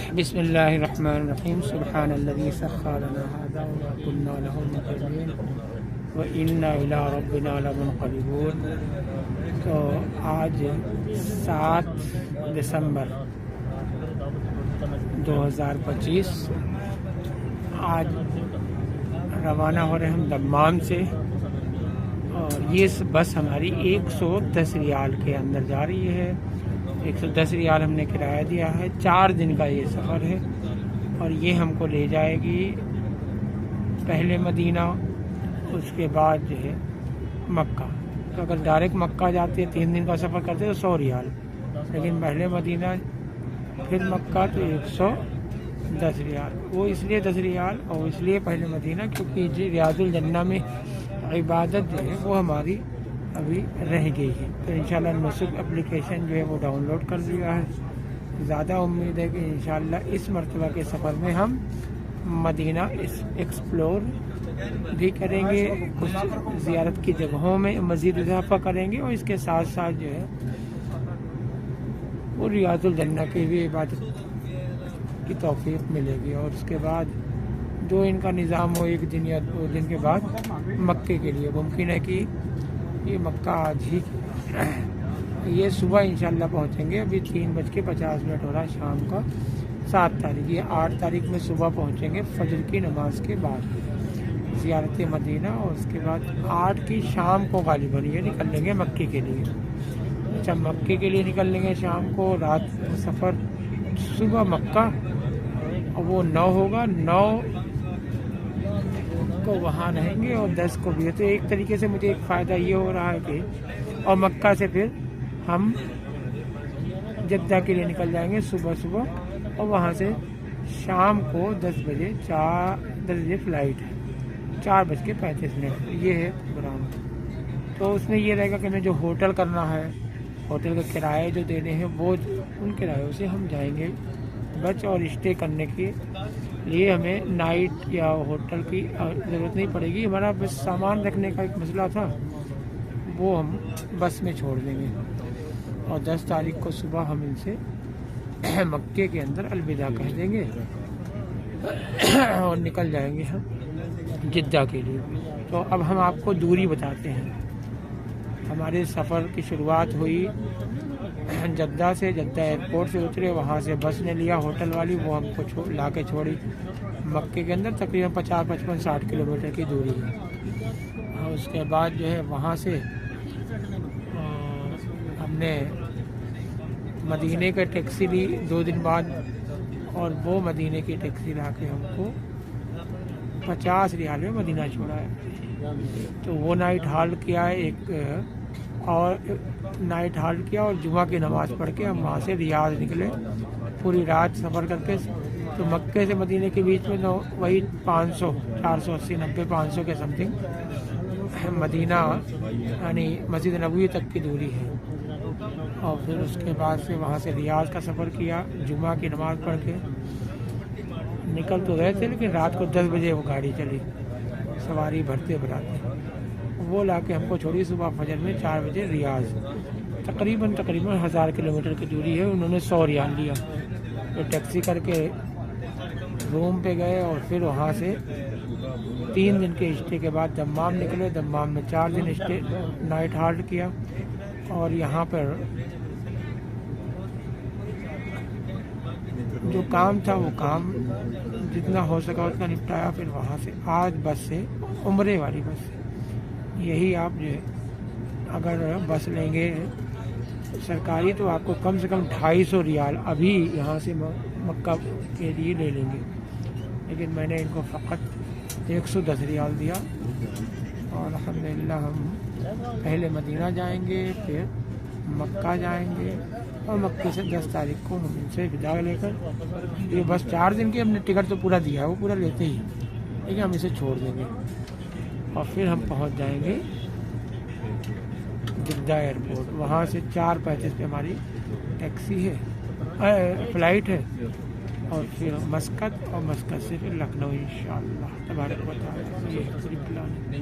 بسم اللہ الرحمن الرحیم سبحان الذی سخر لنا هذا وما كنا له مقرنین وإنا إلی ربنا لمنقلبون۔ تو آج 7 دسمبر 2025 آج روانہ ہو رہے ہم دمام سے، اور یہ بس ہماری 110 ریال کے اندر جا رہی ہے۔ 110 ریال ہم نے کرایہ دیا ہے، 4 دن کا یہ سفر ہے، اور یہ ہم کو لے جائے گی پہلے مدینہ، اس کے بعد جو ہے مکہ۔ تو اگر ڈائریکٹ مکہ جاتے ہیں 3 دن کا سفر کرتے تو 100 ریال، لیکن پہلے مدینہ پھر مکہ تو 110 ریال۔ وہ اس لیے 10 ریال اور اس لیے پہلے مدینہ کیونکہ ریاض الجنہ میں عبادت جو ہے وہ ہماری ابھی رہ گئی ہے۔ تو انشاءاللہ نسک اپلیکیشن جو ہے وہ ڈاؤن لوڈ کر لیا ہے۔ زیادہ امید ہے کہ انشاءاللہ اس مرتبہ کے سفر میں ہم مدینہ ایکسپلور بھی کریں گے، کچھ زیارت کی جگہوں میں مزید اضافہ کریں گے، اور اس کے ساتھ ساتھ جو ہے وہ ریاض الجنہ کی بھی عبادت کی توفیق ملے گی۔ اور اس کے بعد جو ان کا نظام ہو 1 دن یا 2 دن کے بعد مکے کے لیے ممکن ہے کہ یہ مکہ آج ہی یہ صبح انشاءاللہ پہنچیں گے۔ ابھی 3:50 ہو رہا ہے شام کا، 7 تاریخ، یہ 8 تاریخ میں صبح پہنچیں گے فجر کی نماز کے بعد زیارت مدینہ، اور اس کے بعد 8 کی شام کو غالباً یہ نکل لیں گے مکے کے لیے۔ اچھا، مکے کے لیے نکل لیں گے شام کو، رات سفر صبح مکہ، اور وہ 9 ہوگا، 9 کو وہاں رہیں گے اور 10 کو بھی۔ تو ایک طریقے سے مجھے ایک فائدہ یہ ہو رہا ہے کہ، اور مکہ سے پھر ہم جدہ کے لیے نکل جائیں گے صبح، اور وہاں سے شام کو 10 بجے 10 بجے فلائٹ ہے، 4:35 یہ ہے پروگرام۔ تو اس میں یہ رہے گا کہ ہمیں جو ہوٹل کرنا ہے، ہوٹل کے کرائے جو دینے ہیں وہ ان کرایوں سے ہم جائیں گے بچ، اور اسٹے کرنے کے لیے ہمیں نائٹ یا ہوٹل کی ضرورت نہیں پڑے گی۔ ہمارا بس سامان رکھنے کا ایک مسئلہ تھا، وہ ہم بس میں چھوڑ دیں گے، اور 10 تاریخ کو صبح ہم ان سے مکے کے اندر الوداع کہہ دیں گے اور نکل جائیں گے ہم جدہ کے لیے۔ تو اب ہم آپ کو دوری بتاتے ہیں۔ ہمارے سفر کی شروعات ہوئی جدہ سے، جدہ ایئرپورٹ سے اترے، وہاں سے بس نے لیا ہوٹل والی، وہ ہم کو لا کے چھوڑی مکے کے اندر، تقریباً 50 55 60 کلومیٹر کی دوری ہے۔ اور اس کے بعد جو ہے وہاں سے ہم نے مدینے کا ٹیکسی لی 2 دن بعد، اور وہ مدینے کی ٹیکسی لا کے ہم کو 50 ریال میں مدینہ چھوڑا ہے۔ تو وہ نائٹ ہالٹ کیا ہے، اور نائٹ ہالٹ کیا، اور جمعہ کی نماز پڑھ کے ہم وہاں سے ریاض نکلے، پوری رات سفر کر کے۔ تو مکے سے مدینے کے بیچ میں وہی 500 480 90 500 کے سم تھنگ مدینہ یعنی مسجد نبوی تک کی دوری ہے۔ اور پھر اس کے بعد سے وہاں سے ریاض کا سفر کیا، جمعہ کی نماز پڑھ کے نکل تو گئے تھے، لیکن رات کو 10 بجے وہ گاڑی چلی سواری بھرتے بھراتے، وہ لا کے ہم کو چھوڑی صبح فجر میں 4 بجے ریاض۔ تقریباً 1000 کلومیٹر کی دوری ہے۔ انہوں نے 100 ریال لیا، تو ٹیکسی کر کے روم پہ گئے، اور پھر وہاں سے 3 دن کے اسٹے کے بعد دمام نکلے۔ دمام میں 4 دن اسٹے نائٹ ہالٹ کیا، اور یہاں پر جو کام تھا وہ کام جتنا ہو سکا اتنا نپٹایا۔ پھر وہاں سے آج بس سے، عمرے والی بس سے، یہی آپ جو ہے اگر بس لیں گے سرکاری تو آپ کو کم سے کم 250 ریال ابھی یہاں سے مکہ کے لیے لے لیں گے، لیکن میں نے ان کو فقط 110 ریال دیا، اور الحمدللہ ہم پہلے مدینہ جائیں گے، پھر مکہ جائیں گے، اور مکے سے 10 تاریخ کو ہم ان سے ودا لے کر، یہ بس 4 دن کی ہم نے ٹکٹ تو پورا دیا ہے، وہ پورا لیتے ہی، لیکن ہم اسے چھوڑ دیں گے، اور پھر ہم پہنچ جائیں گے جدہ ایئرپورٹ۔ وہاں سے 4:35 پہ ہماری ٹیکسی ہے، فلائٹ ہے، اور پھر مسقط، اور مسقط سے پھر لکھنؤ انشاءاللہ تبارک و تعالی۔ یہ پوری پلان ہے۔